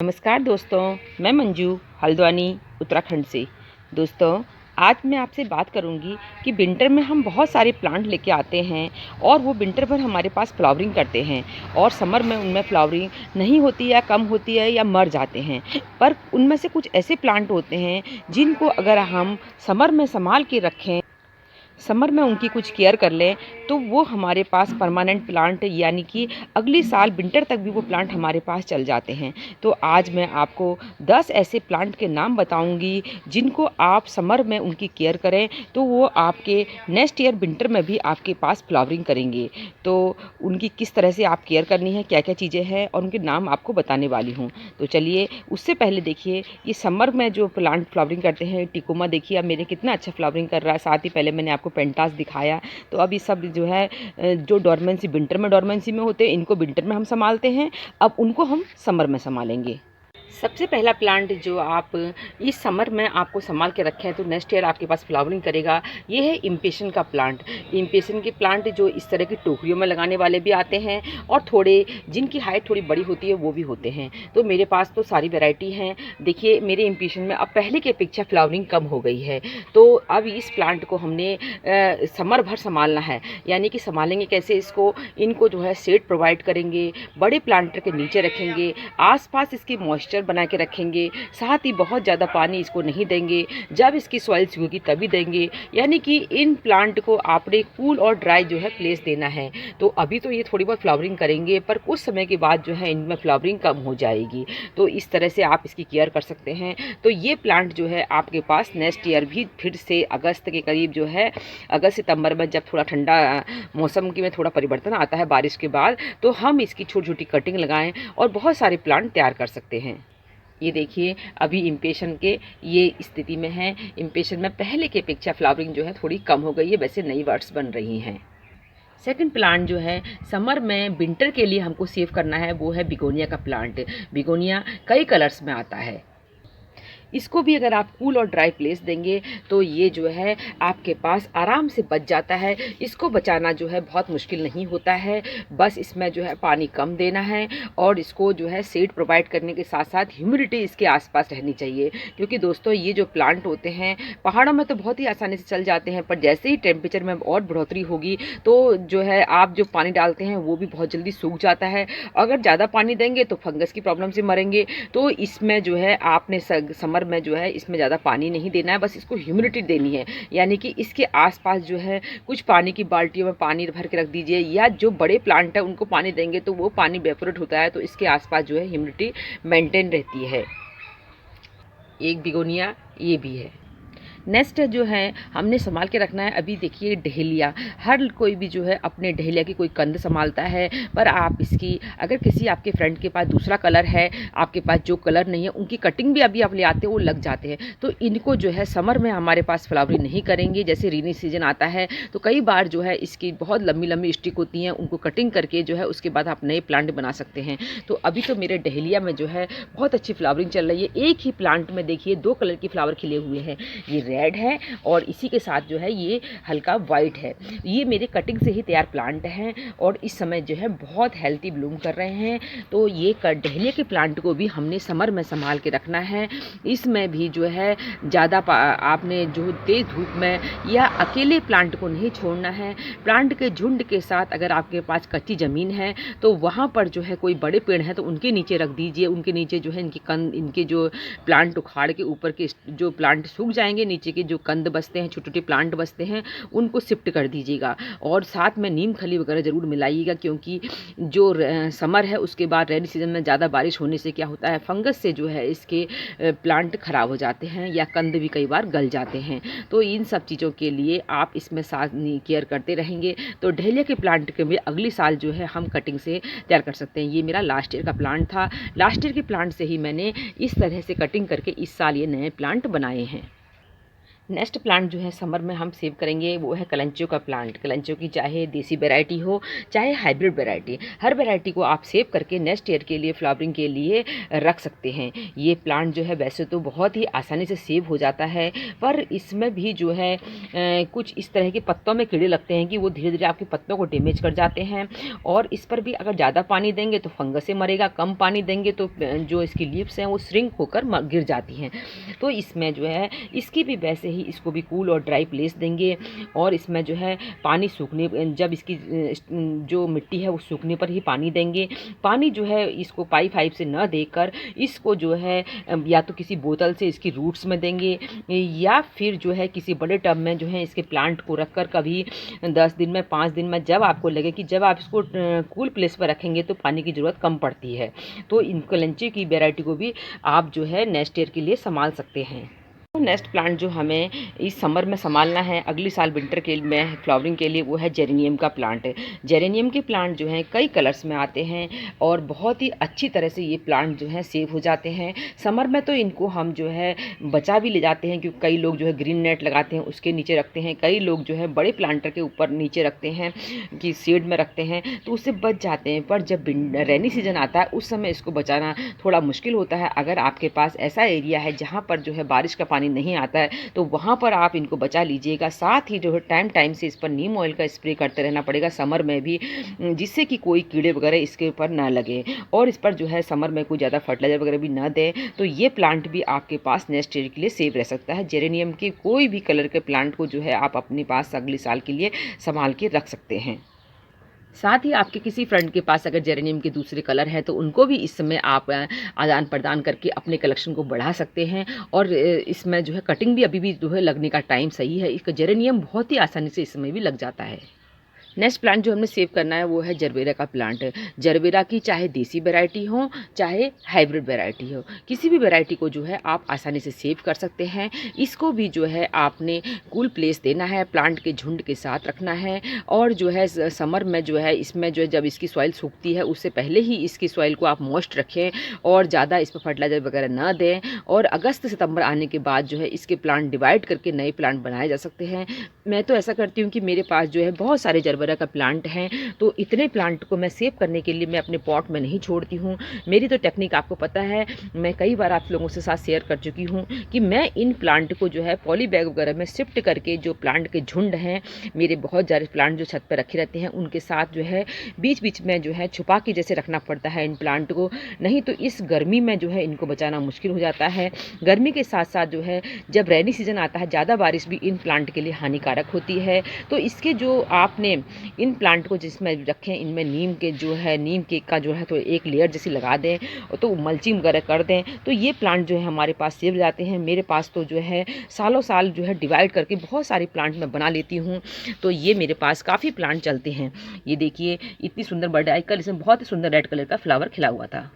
नमस्कार दोस्तों, मैं मंजू हल्द्वानी उत्तराखंड से। दोस्तों, आज मैं आपसे बात करूंगी कि विंटर में हम बहुत सारे प्लांट लेके आते हैं और वो विंटर भर हमारे पास फ्लावरिंग करते हैं और समर में उनमें फ्लावरिंग नहीं होती या कम होती है या मर जाते हैं। पर उनमें से कुछ ऐसे प्लांट होते हैं जिनको अगर हम समर में संभाल के रखें, समर में उनकी कुछ केयर कर लें, तो वो हमारे पास परमानेंट प्लांट यानी कि अगली साल विंटर तक भी वो प्लांट हमारे पास चल जाते हैं। तो आज मैं आपको 10 ऐसे प्लांट के नाम बताऊंगी जिनको आप समर में उनकी केयर करें तो वो आपके नेक्स्ट ईयर विंटर में भी आपके पास फ्लावरिंग करेंगे। तो उनकी किस तरह से आप केयर करनी है, क्या क्या चीज़ें हैं और उनके नाम आपको बताने वाली हूँ। तो चलिए, उससे पहले देखिए ये समर में जो प्लांट फ्लावरिंग करते हैं, टिकोमा देखिए अब मेरे कितना अच्छा फ्लावरिंग कर रहा है। साथ ही पहले मैंने आपको पेंटास दिखाया। तो अब ये सब जो है जो डोरमेंसी विंटर में डोरमेंसी में होते हैं, इनको विंटर में हम संभालते हैं, अब उनको हम समर में संभालेंगे। सबसे पहला प्लांट जो आप इस समर में आपको संभाल के रखें तो नेक्स्ट ईयर आपके पास फ्लावरिंग करेगा, ये है इम्पेशन का प्लांट। इम्पेशन के प्लांट जो इस तरह की टोकरियों में लगाने वाले भी आते हैं और थोड़े जिनकी हाइट थोड़ी बड़ी होती है वो भी होते हैं। तो मेरे पास तो सारी वैरायटी हैं। देखिए मेरे इम्पेशन में अब पहले की अपेक्षा फ्लावरिंग कम हो गई है। तो अब इस प्लांट को हमने समर भर संभालना है। यानी कि संभालेंगे कैसे इसको, इनको जो है शेड प्रोवाइड करेंगे, बड़े प्लांटर के नीचे रखेंगे, आसपास इसके मॉइस्चर बना के रखेंगे, साथ ही बहुत ज़्यादा पानी इसको नहीं देंगे, जब इसकी सॉइल सूखेगी तभी देंगे। यानी कि इन प्लांट को आपने कूल और ड्राई जो है प्लेस देना है। तो अभी तो ये थोड़ी बहुत फ्लावरिंग करेंगे पर कुछ समय के बाद जो है इनमें फ्लावरिंग कम हो जाएगी। तो इस तरह से आप इसकी केयर कर सकते हैं। तो ये प्लांट जो है आपके पास नेक्स्ट ईयर भी फिर से अगस्त के करीब जो है, अगस्त सितंबर में जब थोड़ा ठंडा मौसम की में थोड़ा परिवर्तन आता है बारिश के बाद, तो हम इसकी छोटी छोटी कटिंग लगाएं और बहुत सारे प्लांट तैयार कर सकते हैं। ये देखिए अभी इम्पेशन के ये स्थिति में है। इम्पेशन में पहले की अपेक्षा फ्लावरिंग जो है थोड़ी कम हो गई है, वैसे नई बर्ड्स बन रही हैं। सेकंड प्लांट जो है समर में विंटर के लिए हमको सेव करना है वो है बिगोनिया का प्लांट। बिगोनिया कई कलर्स में आता है। इसको भी अगर आप कूल और ड्राई प्लेस देंगे तो ये जो है आपके पास आराम से बच जाता है। इसको बचाना जो है बहुत मुश्किल नहीं होता है, बस इसमें जो है पानी कम देना है और इसको जो है शेड प्रोवाइड करने के साथ साथ ह्यूमिडिटी इसके आसपास रहनी चाहिए। क्योंकि दोस्तों ये जो प्लांट होते हैं पहाड़ों में तो बहुत ही आसानी से चल जाते हैं, पर जैसे ही टेम्परेचर में और बढ़ोतरी होगी तो जो है आप जो पानी डालते हैं वो भी बहुत जल्दी सूख जाता है। अगर ज़्यादा पानी देंगे तो फंगस की प्रॉब्लम से मरेंगे। तो इसमें जो है आपने समर में जो है इसमें ज़्यादा पानी नहीं देना है, बस इसको ह्यूमिडिटी देनी है। यानी कि इसके आसपास जो है कुछ पानी की बाल्टियों में पानी भर के रख दीजिए, या जो बड़े प्लांट है उनको पानी देंगे तो वो पानी वेपोरेट होता है, तो इसके आसपास जो है ह्यूमिडिटी मेंटेन रहती है। एक बिगोनिया ये भी है। नेक्स्ट जो है हमने संभाल के रखना है, अभी देखिए डहेलिया। हर कोई भी जो है अपने डहेलिया की कोई कंद संभालता है, पर आप इसकी अगर किसी आपके फ्रेंड के पास दूसरा कलर है, आपके पास जो कलर नहीं है, उनकी कटिंग भी अभी आप ले आते हैं वो लग जाते हैं, तो इनको जो है समर में हमारे पास फ्लावरिंग नहीं करेंगे। जैसे रेनी सीजन आता है तो कई बार जो है इसकी बहुत लंबी लंबी स्टिक होती हैं, उनको कटिंग करके जो है उसके बाद आप नए प्लांट बना सकते हैं। तो अभी तो मेरे डहेलिया में जो है बहुत अच्छी फ्लावरिंग चल रही है। एक ही प्लांट में देखिए 2 कलर की फ्लावर खिले हुए हैं, ये रेड है और इसी के साथ जो है ये हल्का वाइट है। ये मेरे कटिंग से ही तैयार प्लांट हैं और इस समय जो है बहुत हेल्थी ब्लूम कर रहे हैं। तो ये डहेलिया के प्लांट को भी हमने समर में संभाल के रखना है। इसमें भी जो है ज़्यादा आपने जो तेज़ धूप में या अकेले प्लांट को नहीं छोड़ना है। प्लांट के झुंड के साथ अगर आपके पास कच्ची ज़मीन है तो वहाँ पर जो है कोई बड़े पेड़ हैं तो उनके नीचे रख दीजिए। उनके नीचे जो है इनके जो प्लांट उखाड़ के ऊपर के जो प्लांट सूख जाएंगे, नीचे के जो कंद बचते हैं, छोटे छोटे प्लांट बचते हैं, उनको शिफ्ट कर दीजिएगा। और साथ में नीम खली वगैरह ज़रूर मिलाइएगा, क्योंकि जो समर है उसके बाद रेनी सीजन में ज़्यादा बारिश होने से क्या होता है, फंगस से जो है इसके प्लांट खराब हो जाते हैं या कंद भी कई बार गल जाते हैं। तो इन सब चीज़ों के लिए आप इसमें साथ केयर करते रहेंगे तो डहेलिया के प्लांट के भी अगली साल जो है हम कटिंग से तैयार कर सकते हैं। ये मेरा लास्ट ईयर का प्लांट था। लास्ट ईयर के प्लांट से ही मैंने इस तरह से कटिंग करके इस साल ये नए प्लांट बनाए हैं। नेक्स्ट प्लांट जो है समर में हम सेव करेंगे वो है कलंचो का प्लांट। कलंचो की चाहे देसी वैरायटी हो चाहे हाइब्रिड वैरायटी, हर वैरायटी को आप सेव करके नेक्स्ट ईयर के लिए फ्लावरिंग के लिए रख सकते हैं। ये प्लांट जो है वैसे तो बहुत ही आसानी से सेव हो जाता है, पर इसमें भी जो है कुछ इस तरह के पत्तों में कीड़े लगते हैं कि वो धीरे धीरे आपके पत्तों को डैमेज कर जाते हैं। और इस पर भी अगर ज़्यादा पानी देंगे तो फंगस से मरेगा, कम पानी देंगे तो जो इसकी लीव्स हैं वो श्रिंक होकर गिर जाती हैं। तो इसमें जो है इसकी भी वैसे ही इसको भी कूल और ड्राई प्लेस देंगे, और इसमें जो है पानी सूखने, जब इसकी जो मिट्टी है वो सूखने पर ही पानी देंगे। पानी जो है इसको पाइप से न देकर इसको जो है या तो किसी बोतल से इसकी रूट्स में देंगे, या फिर जो है किसी बड़े टब में जो है इसके प्लांट को रखकर कभी 10 दिन में 5 दिन में जब आपको लगे कि जब आप इसको कूल प्लेस पर रखेंगे तो पानी की ज़रूरत कम पड़ती है, तो इन कलंची की वैरायटी को भी आप जो है नेक्स्ट ईयर के लिए संभाल सकते हैं। नेक्स्ट प्लांट जो हमें इस समर में संभालना है अगली साल विंटर के में फ्लावरिंग के लिए, वो है जेरेनियम का प्लांट। जेरेनियम के प्लांट जो हैं कई कलर्स में आते हैं और बहुत ही अच्छी तरह से ये प्लांट जो हैं सेव हो जाते हैं। समर में तो इनको हम जो है बचा भी ले जाते हैं, क्योंकि कई लोग जो है ग्रीन नेट लगाते हैं उसके नीचे रखते हैं, कई लोग जो है बड़े प्लांटर के ऊपर नीचे रखते हैं कि शेड में रखते हैं, तो उससे बच जाते हैं। पर जब रेनी सीजन आता है उस समय इसको बचाना थोड़ा मुश्किल होता है। अगर आपके पास ऐसा एरिया है जहाँ पर जो है बारिश का पानी नहीं आता है तो वहाँ पर आप इनको बचा लीजिएगा। साथ ही जो है टाइम से इस पर नीम ऑयल का स्प्रे करते रहना पड़ेगा समर में भी, जिससे कि कोई कीड़े वगैरह इसके ऊपर ना लगे। और इस पर जो है समर में कोई ज़्यादा फर्टिलाइजर वगैरह भी ना दें, तो ये प्लांट भी आपके पास नेक्स्ट ईयर के लिए सेव रह सकता है। जेरेनियम के कोई भी कलर के प्लांट को जो है आप अपने पास अगले साल के लिए संभाल के रख सकते हैं। साथ ही आपके किसी फ्रेंड के पास अगर जेरेनियम के दूसरे कलर हैं तो उनको भी इस समय आप आदान प्रदान करके अपने कलेक्शन को बढ़ा सकते हैं। और इसमें जो है कटिंग भी अभी भी जो है लगने का टाइम सही है। इसका जेरेनियम बहुत ही आसानी से इस समय भी लग जाता है। नेक्स्ट प्लांट जो हमने सेव करना है वो है जरबेरा का प्लांट। जरबेरा की चाहे देसी वैरायटी हो चाहे हाइब्रिड वैरायटी हो, किसी भी वैरायटी को जो है आप आसानी से सेव कर सकते हैं। इसको भी जो है आपने कूल प्लेस देना है, प्लांट के झुंड के साथ रखना है। और जो है समर में जो है इसमें जो है जब इसकी सॉइल सूखती है उससे पहले ही इसकी सॉइल को आप मॉइस्ट रखें और ज़्यादा इस पर फर्टिलाइजर वगैरह ना दें। और अगस्त सितंबर आने के बाद जो है इसके प्लांट डिवाइड करके नए प्लांट बनाए जा सकते हैं। मैं तो ऐसा करती हूँ कि मेरे पास जो है बहुत सारे जरबेरा का प्लांट हैं, तो इतने प्लांट को मैं सेव करने के लिए मैं अपने पॉट में नहीं छोड़ती हूँ। मेरी तो टेक्निक आपको पता है, मैं कई बार आप लोगों के साथ शेयर कर चुकी हूँ कि मैं इन प्लांट को जो है पॉली बैग वगैरह में शिफ्ट करके, जो प्लांट के झुंड हैं मेरे बहुत सारे प्लांट जो छत पर रखे रहते हैं उनके साथ जो है बीच बीच में जो है छुपा के जैसे रखना पड़ता है इन प्लांट को, नहीं तो इस गर्मी में जो है इनको बचाना मुश्किल हो जाता है। गर्मी के साथ साथ जो है जब रेनी सीजन आता है ज़्यादा बारिश भी इन प्लांट के लिए हानिकारक होती है। तो इसके जो आपने इन प्लांट को जिसमें रखें इनमें नीम के जो है नीम केक का जो है तो एक लेयर जैसी लगा दें, तो मल्चिंग वगैरह कर दें, तो ये प्लांट जो है हमारे पास सेव जाते हैं। मेरे पास तो जो है सालों साल जो है डिवाइड करके बहुत सारे प्लांट मैं बना लेती हूँ, तो ये मेरे पास काफ़ी प्लांट चलते हैं। ये देखिए इतनी सुंदर बर्ड आई, कल इसमें बहुत ही सुंदर रेड कलर का फ्लावर खिला हुआ था।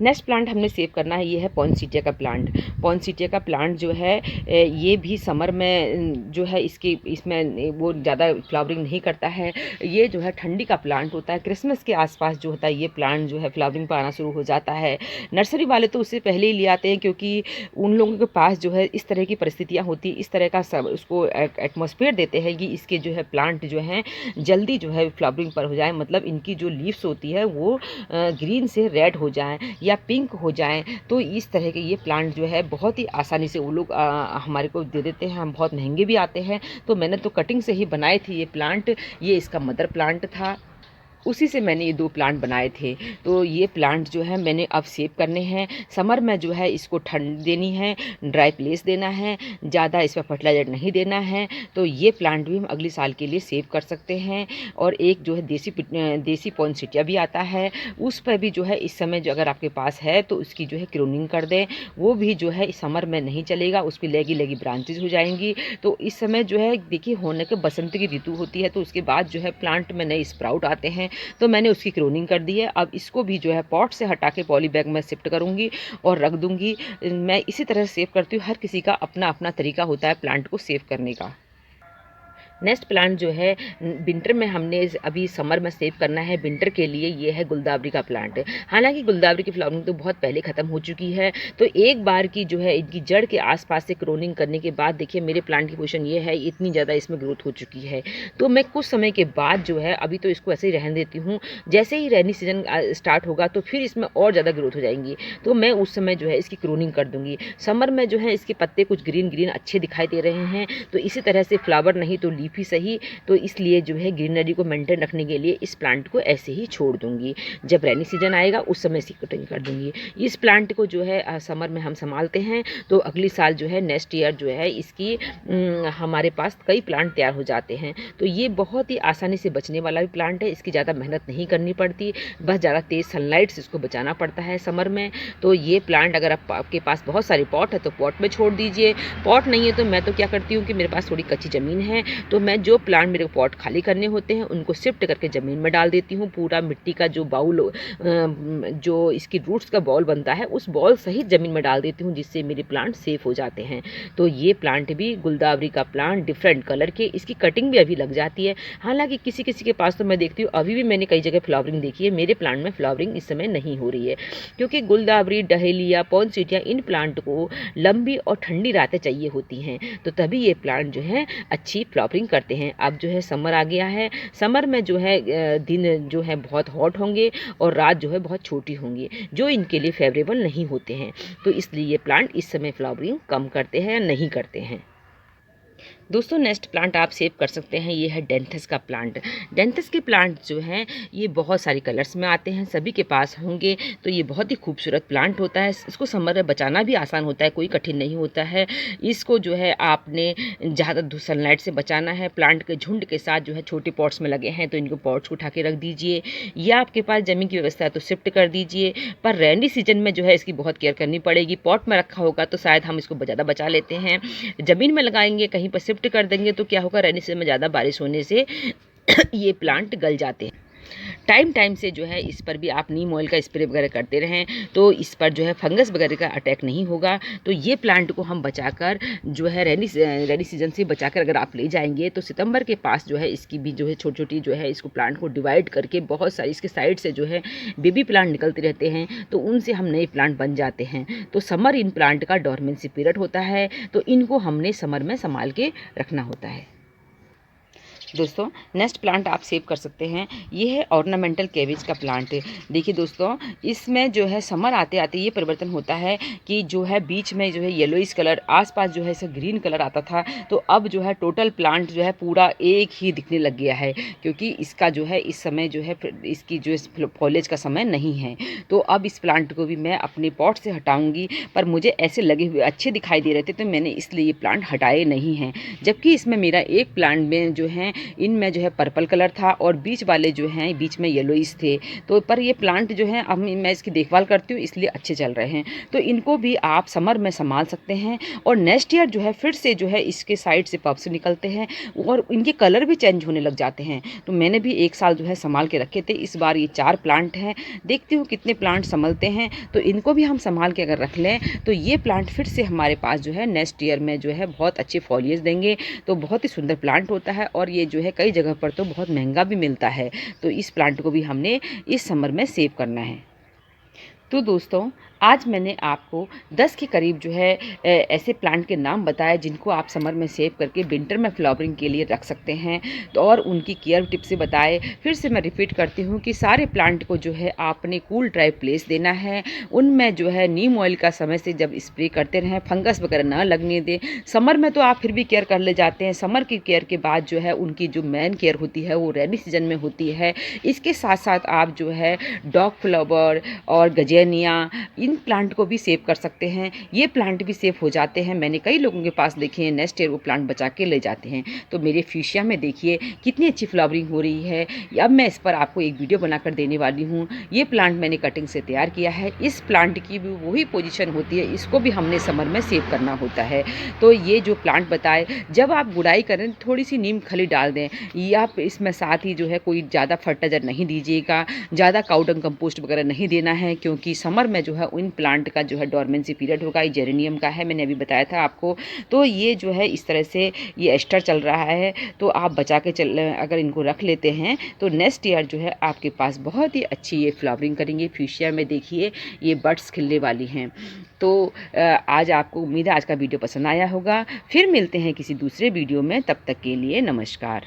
नेक्स्ट प्लांट हमने सेव करना है, ये है पॉइनसेटिया का प्लांट। पॉइनसेटिया का प्लांट जो है ये भी समर में जो है इसमें वो ज़्यादा फ्लावरिंग नहीं करता है। ये जो है ठंडी का प्लांट होता है। क्रिसमस के आसपास जो होता है ये प्लांट जो है फ्लावरिंग पर आना शुरू हो जाता है। नर्सरी वाले तो उससे पहले ही ले आते हैं, क्योंकि उन लोगों के पास जो है इस तरह की परिस्थितियाँ होती, इस तरह का सब उसको एटमॉस्फेयर देते हैं कि इसके जो है प्लांट जो हैं जल्दी जो है फ्लावरिंग पर हो जाए, मतलब इनकी जो लीव्स होती है वो ग्रीन से रेड हो जाएँ या पिंक हो जाएं। तो इस तरह के ये प्लांट जो है बहुत ही आसानी से वो लोग हमारे को दे देते हैं। हम बहुत महंगे भी आते हैं, तो मैंने तो कटिंग से ही बनाए थे ये प्लांट। ये इसका मदर प्लांट था, उसी से मैंने ये 2 प्लांट बनाए थे। तो ये प्लांट जो है मैंने अब सेव करने हैं। समर में जो है इसको ठंड देनी है, ड्राई प्लेस देना है, ज़्यादा इस पर फर्टिलाइजर नहीं देना है। तो ये प्लांट भी हम अगले साल के लिए सेव कर सकते हैं। और एक जो है देसी पॉइनसेटिया भी आता है, उस पर भी जो है इस समय जो अगर आपके पास है तो उसकी जो है क्रोनिंग कर दें। वो भी जो है इस समर में नहीं चलेगा, उस पर लेगी ब्रांचेज हो जाएंगी। तो इस समय जो है देखिए होने के बसंत की ऋतु होती है, तो उसके बाद जो है प्लांट में नए स्प्राउट आते हैं, तो मैंने उसकी क्लोनिंग कर दी है। अब इसको भी जो है पॉट से हटा के पॉली बैग में शिफ्ट करूंगी और रख दूंगी। मैं इसी तरह सेव करती हूँ। हर किसी का अपना अपना तरीका होता है प्लांट को सेव करने का। नेक्स्ट प्लांट जो है विंटर में हमने अभी समर में सेव करना है विंटर के लिए, ये है गुलदावरी का प्लांट। हालांकि गुलदावरी की फ्लावरिंग तो बहुत पहले ख़त्म हो चुकी है, तो एक बार की जो है इनकी जड़ के आसपास से क्रोनिंग करने के बाद देखिए मेरे प्लांट की पोजीशन ये है, इतनी ज़्यादा इसमें ग्रोथ हो चुकी है। तो मैं कुछ समय के बाद जो है, अभी तो इसको ऐसे ही रहने देती हूँ, जैसे ही रेनी सीजन स्टार्ट होगा तो फिर इसमें और ज़्यादा ग्रोथ हो जाएंगी, तो मैं उस समय जो है इसकी क्रोनिंग कर दूँगी। समर में जो है इसके पत्ते कुछ ग्रीन ग्रीन अच्छे दिखाई दे रहे हैं, तो इसी तरह से फ्लावर नहीं तो लीफ ही सही, तो इसलिए जो है ग्रीनरी को मेंटेन रखने के लिए इस प्लांट को ऐसे ही छोड़ दूंगी। जब रेनी सीजन आएगा उस समय इसकी कटिंग कर दूंगी। इस प्लांट को जो है समर में हम संभालते हैं, तो अगली साल जो है नेक्स्ट ईयर जो है इसकी हमारे पास कई प्लांट तैयार हो जाते हैं। तो ये बहुत ही आसानी से बचने वाला भी प्लांट है, इसकी ज़्यादा मेहनत नहीं करनी पड़ती, बस ज़्यादा तेज़ सनलाइट से इसको बचाना पड़ता है समर में। तो ये प्लांट अगर आपके पास बहुत सारे पॉट है तो पॉट में छोड़ दीजिए, पॉट नहीं है तो मैं तो क्या करती हूँ कि मेरे पास थोड़ी कच्ची ज़मीन है, तो मैं जो प्लांट मेरे को पॉट खाली करने होते हैं उनको शिफ्ट करके ज़मीन में डाल देती हूँ। पूरा मिट्टी का जो बाउल जो इसकी रूट्स का बॉल बनता है उस बॉल सहित ज़मीन में डाल देती हूँ, जिससे मेरे प्लांट सेफ हो जाते हैं। तो ये प्लांट भी गुलदावरी का प्लांट डिफरेंट कलर के, इसकी कटिंग भी अभी लग जाती है। हालांकि किसी किसी के पास तो मैं देखती हूँ अभी भी मैंने कई जगह फ्लावरिंग देखी है, मेरे प्लांट में फ्लावरिंग इस समय नहीं हो रही है, क्योंकि गुलदावरी, डहेलिया, पॉइनसेटिया इन प्लांट को लंबी और ठंडी रातें चाहिए होती हैं, तो तभी ये प्लांट जो है अच्छी फ्लावरिंग करते हैं। अब जो है समर आ गया है, समर में जो है दिन जो है बहुत हॉट होंगे और रात जो है बहुत छोटी होंगी, जो इनके लिए फेवरेबल नहीं होते हैं, तो इसलिए ये प्लांट इस समय फ्लावरिंग कम करते हैं या नहीं करते हैं। दोस्तों नेक्स्ट प्लांट आप सेव कर सकते हैं, ये है डेंथस का प्लांट। डेंथस के प्लांट जो हैं ये बहुत सारी कलर्स में आते हैं, सभी के पास होंगे, तो ये बहुत ही खूबसूरत प्लांट होता है। इसको समर में बचाना भी आसान होता है, कोई कठिन नहीं होता है। इसको जो है आपने ज़्यादा सनलाइट से बचाना है। प्लांट के झुंड के साथ जो है छोटे पॉट्स में लगे हैं तो इनको पॉट्स को उठा के रख दीजिए, या आपके पास ज़मीन की व्यवस्था है तो शिफ्ट कर दीजिए। पर रेनी सीजन में जो है इसकी बहुत केयर करनी पड़ेगी। पॉट में रखा होगा तो शायद हम इसको ज़्यादा बचा लेते हैं, ज़मीन में लगाएंगे, कहीं पर शिफ्ट कर देंगे तो क्या होगा, रेनी सीजन में ज़्यादा बारिश होने से ये प्लांट गल जाते हैं। टाइम टाइम से जो है इस पर भी आप नीम ऑयल का स्प्रे वगैरह करते रहें, तो इस पर जो है फंगस वगैरह का अटैक नहीं होगा। तो ये प्लांट को हम बचाकर जो है रेनी सीजन से बचाकर अगर आप ले जाएंगे तो सितंबर के पास जो है इसकी भी जो है छोटी छोटी जो है इसको प्लांट को डिवाइड करके बहुत सारी इसके साइड से जो है बेबी प्लांट निकलते रहते हैं, तो उनसे हम नए प्लांट बन जाते हैं। तो समर इन प्लांट का डोरमेंसी पीरियड होता है, तो इनको हमने समर में संभाल के रखना होता है। दोस्तों नेक्स्ट प्लांट आप सेव कर सकते हैं, ये है ऑर्नामेंटल कैबेज का प्लांट। देखिए दोस्तों, इसमें जो है समर आते आते ये परिवर्तन होता है कि जो है बीच में जो है येलोइश कलर, आसपास जो है इसे ग्रीन कलर आता था, तो अब जो है टोटल प्लांट जो है पूरा एक ही दिखने लग गया है, क्योंकि इसका जो है इस समय जो है इसकी जो फॉलेज का समय नहीं है। तो अब इस प्लांट को भी मैं अपने पॉट से हटाऊँगी, पर मुझे ऐसे लगे हुए अच्छे दिखाई दे रहे थे तो मैंने इसलिए ये प्लांट हटाए नहीं हैं। जबकि इसमें मेरा एक प्लांट में जो है इनमें जो है पर्पल कलर था और बीच वाले जो हैं बीच में येलोइश थे, तो पर ये प्लांट जो है अब मैं इसकी देखभाल करती हूँ इसलिए अच्छे चल रहे हैं। तो इनको भी आप समर में संभाल सकते हैं, और नेक्स्ट ईयर जो है फिर से जो है इसके साइड से पप्स निकलते हैं और इनके कलर भी चेंज होने लग जाते हैं। तो मैंने भी एक साल जो है संभाल के रखे थे, इस बार ये 4 प्लांट हैं, देखती हूँ कितने प्लांट संभलते हैं। तो इनको भी हम संभाल के अगर रख लें तो ये प्लांट फिर से हमारे पास जो है नेक्स्ट ईयर में जो है बहुत अच्छे फॉलिएज देंगे। तो बहुत ही सुंदर प्लांट होता है, और ये जो है कई जगह पर तो बहुत महंगा भी मिलता है। तो इस प्लांट को भी हमने इस समर में सेव करना है। तो दोस्तों आज मैंने आपको 10 के करीब जो है ऐसे प्लांट के नाम बताए जिनको आप समर में सेव करके विंटर में फ्लावरिंग के लिए रख सकते हैं, तो और उनकी केयर टिप्स से बताए। फिर से मैं रिपीट करती हूँ कि सारे प्लांट को जो है आपने कूल ड्राई प्लेस देना है, उनमें जो है नीम ऑयल का समय से जब स्प्रे करते रहें, फंगस वगैरह ना लगने दें। समर में तो आप फिर भी केयर कर ले जाते हैं, समर की केयर के बाद जो है उनकी जो मेन केयर होती है वो रेनी सीजन में होती है। इसके साथ साथ आप जो है डॉग फ्लावर और गजेनिया इन प्लांट को भी सेव कर सकते हैं, ये प्लांट भी सेव हो जाते हैं। मैंने कई लोगों के पास देखे हैं नेक्स्ट ईयर वो प्लांट बचा के ले जाते हैं। तो मेरे फीशिया में देखिए कितनी अच्छी फ्लावरिंग हो रही है। अब मैं इस पर आपको एक वीडियो बनाकर देने वाली हूँ। ये प्लांट मैंने कटिंग से तैयार किया है, इस प्लांट की भी वही पोजीशन होती है, इसको भी हमने समर में सेव करना होता है। तो ये जो प्लांट बताए, जब आप गुड़ाई करें थोड़ी सी नीम खली डाल दें, या आप इसमें साथ ही जो है कोई ज़्यादा फर्टिलाइजर नहीं दीजिएगा, ज़्यादा काउडंग कंपोस्ट वगैरह नहीं देना है, क्योंकि समर में जो है इन प्लांट का जो है डोरमेंसी पीरियड होगा। ये जेरेनियम का है, मैंने अभी बताया था आपको। तो ये जो है इस तरह से ये एस्टर चल रहा है, तो आप बचा के अगर इनको रख लेते हैं तो नेक्स्ट ईयर जो है आपके पास बहुत ही अच्छी ये फ्लावरिंग करेंगे। फ्यूशिया में देखिए ये बड्स खिलने वाली हैं। तो आज आपको उम्मीद है आज का वीडियो पसंद आया होगा। फिर मिलते हैं किसी दूसरे वीडियो में, तब तक के लिए नमस्कार।